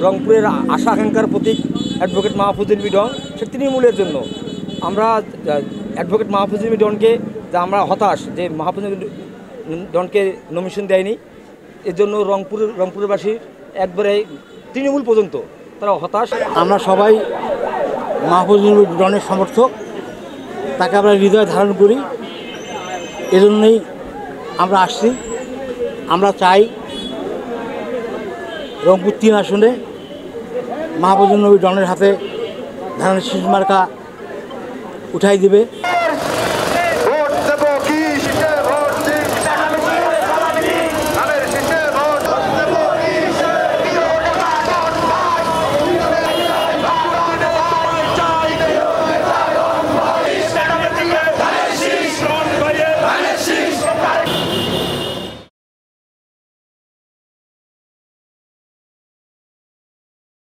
রংপুরের আশা আকাঙ্ক্ষার প্রতীক advocate Mahfuzul mid-on, সে তৃণমূলের জন্য আমরা অ্যাডভোকেট মাহফুজুল মিডনকে যে আমরা হতাশ যে মাহফুজুল মিডনকে নমিনেশন দেয়নি, এর জন্য রংপুরবাসীর একবারে তৃণমূল পর্যন্ত তারা হতাশ। আমরা সবাই মাহফুজুল মিডনের সমর্থক, তাকে আমরা হৃদয়ে ধারণ করি, এজন্যই আমরা আসছি। আমরা চাই রংপুর 3 আসনে মাহফুজুল মিডনের হাতে ধানের শীষ মার্কা উঠাই দিবে।